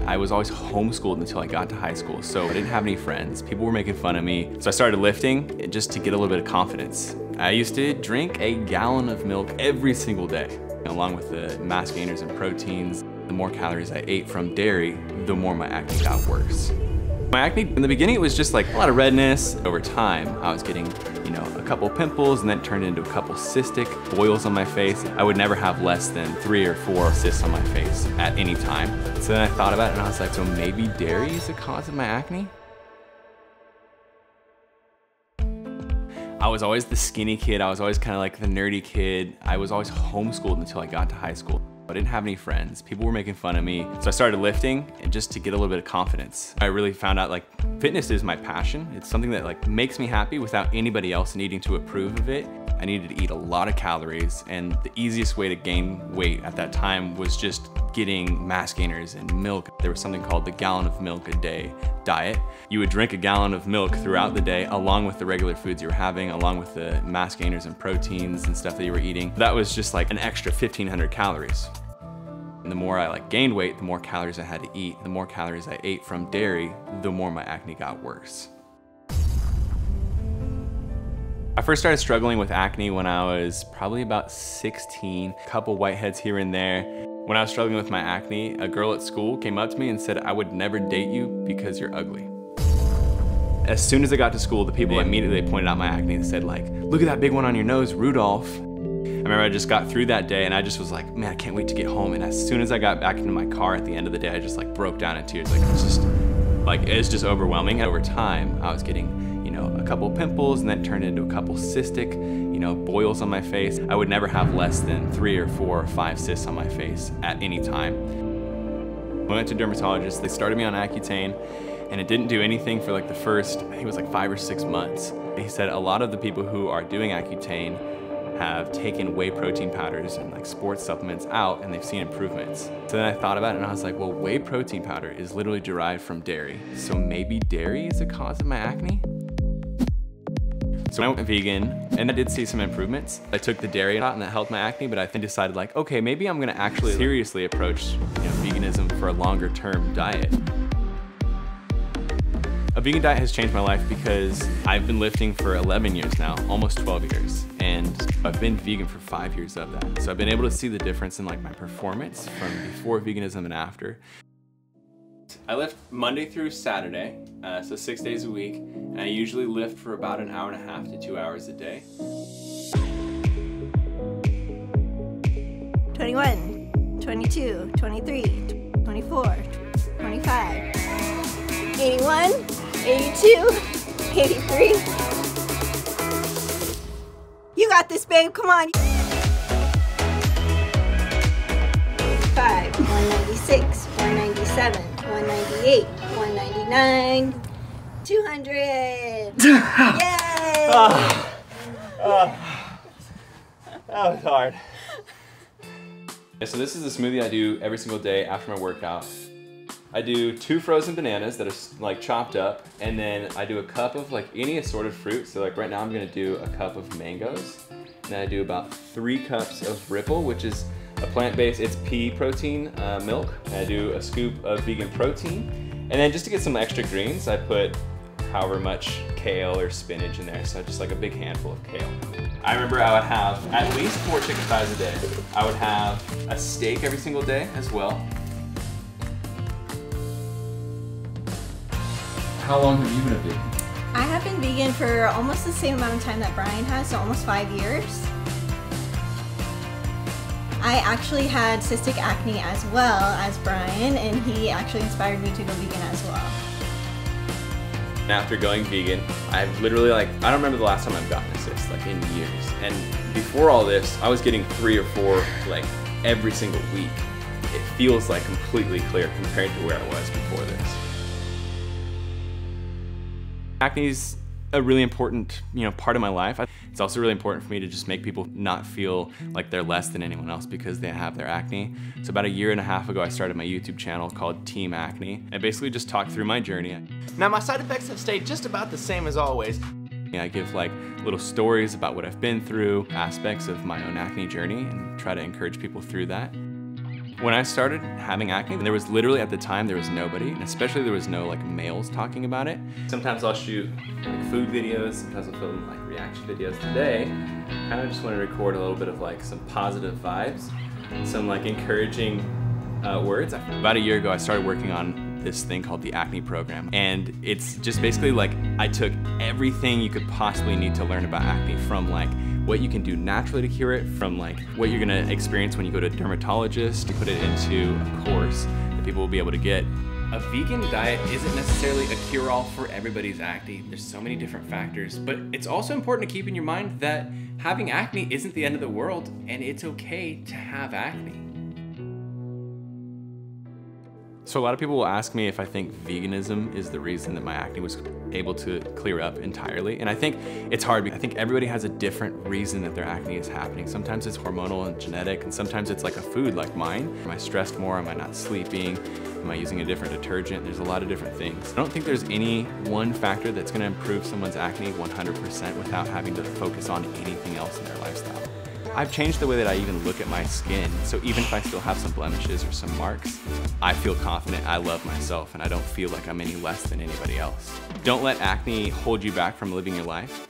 I was always homeschooled until I got to high school, so I didn't have any friends. People were making fun of me. So I started lifting just to get a little bit of confidence. I used to drink a gallon of milk every single day. Along with the mass gainers and proteins, the more calories I ate from dairy, the more my acne got worse. My acne, in the beginning, it was just like a lot of redness. Over time, I was getting, a couple pimples, and then it turned into a couple cystic boils on my face. I would never have less than 3 or 4 cysts on my face at any time. So then I thought about it and I was like, so maybe dairy is the cause of my acne? I was always the skinny kid. I was always kind of like the nerdy kid. I was always homeschooled until I got to high school. I didn't have any friends. People were making fun of me. So I started lifting and just to get a little bit of confidence. I really found out like fitness is my passion. It's something that like makes me happy without anybody else needing to approve of it. I needed to eat a lot of calories, and the easiest way to gain weight at that time was just getting mass gainers and milk. There was something called the gallon of milk a day diet. You would drink a gallon of milk throughout the day along with the regular foods you were having, along with the mass gainers and proteins and stuff that you were eating. That was just like an extra 1,500 calories. And the more I gained weight, the more calories I had to eat. The more calories I ate from dairy, the more my acne got worse. I first started struggling with acne when I was probably about 16, a couple whiteheads here and there. When I was struggling with my acne, a girl at school came up to me and said, "I would never date you because you're ugly." As soon as I got to school, the people immediately pointed out my acne and said like, "Look at that big one on your nose, Rudolph." I remember I just got through that day and I just was like, man, I can't wait to get home. And as soon as I got back into my car at the end of the day, I just like broke down in tears. It's just overwhelming. Over time, I was getting, a couple pimples, and then it turned into a couple cystic, boils on my face. I would never have less than 3 or 4 or 5 cysts on my face at any time. When I went to dermatologists, they started me on Accutane, and it didn't do anything for like the first, I think it was like 5 or 6 months. He said a lot of the people who are doing Accutane have taken whey protein powders and like sports supplements out, and they've seen improvements. So then I thought about it and I was like, well, whey protein powder is literally derived from dairy. So maybe dairy is the cause of my acne? So I went vegan and I did see some improvements. I took the dairy out and that helped my acne, but I then decided like, okay, maybe I'm gonna actually seriously approach veganism for a longer term diet. A vegan diet has changed my life because I've been lifting for 11 years now, almost 12 years, and I've been vegan for 5 years of that. So I've been able to see the difference in like my performance from before veganism and after. I lift Monday through Saturday, so 6 days a week, and I usually lift for about an hour and a half to 2 hours a day. 21, 22, 23, 24, 25, 81, 82, 83. You got this, babe, come on. 196, 197, 198, 199, 200. Yay! That was hard. So this is a smoothie I do every single day after my workout. I do 2 frozen bananas that are like chopped up, and then I do a cup of like any assorted fruit. So like right now I'm gonna do a cup of mangoes. And then I do about 3 cups of Ripple, which is a plant-based, it's pea protein milk. And I do a scoop of vegan protein. And then just to get some extra greens, I put however much kale or spinach in there. So just like a big handful of kale. I remember I would have at least 4 chicken thighs a day. I would have a steak every single day as well. How long have you been a vegan? I have been vegan for almost the same amount of time that Brian has, so almost 5 years. I actually had cystic acne as well as Brian, and he actually inspired me to go vegan as well. After going vegan, I've literally I don't remember the last time I've gotten a cyst, in years. And before all this, I was getting 3 or 4, every single week. It feels completely clear compared to where I was before this. Acne's a really important, part of my life. It's also really important for me to just make people not feel like they're less than anyone else because they have their acne. So about 1.5 years ago, I started my YouTube channel called Team Acne. I basically just talk through my journey. Now my side effects have stayed just about the same as always. I give little stories about what I've been through, aspects of my own acne journey, and try to encourage people through that. When I started having acne, there was literally at the time, there was nobody, and especially there was no like males talking about it. Sometimes I'll shoot like food videos, sometimes I'll film like reaction videos. Today, I kind of just want to record a little bit of like some positive vibes, some like encouraging words. About a year ago, I started working on this thing called the Acne program. And it's just basically like, I took everything you could possibly need to learn about acne, from like what you can do naturally to cure it, from like what you're gonna experience when you go to a dermatologist, to put it into a course that people will be able to get. A vegan diet isn't necessarily a cure-all for everybody's acne. There's so many different factors, but it's also important to keep in your mind that having acne isn't the end of the world, and it's okay to have acne. So a lot of people will ask me if I think veganism is the reason that my acne was able to clear up entirely. And I think it's hard because I think everybody has a different reason that their acne is happening. Sometimes it's hormonal and genetic, and sometimes it's like a food like mine. Am I stressed more? Am I not sleeping? Am I using a different detergent? There's a lot of different things. I don't think there's any one factor that's gonna improve someone's acne 100% without having to focus on anything else in their lifestyle. I've changed the way that I even look at my skin, so even if I still have some blemishes or some marks, I feel confident, I love myself, and I don't feel like I'm any less than anybody else. Don't let acne hold you back from living your life.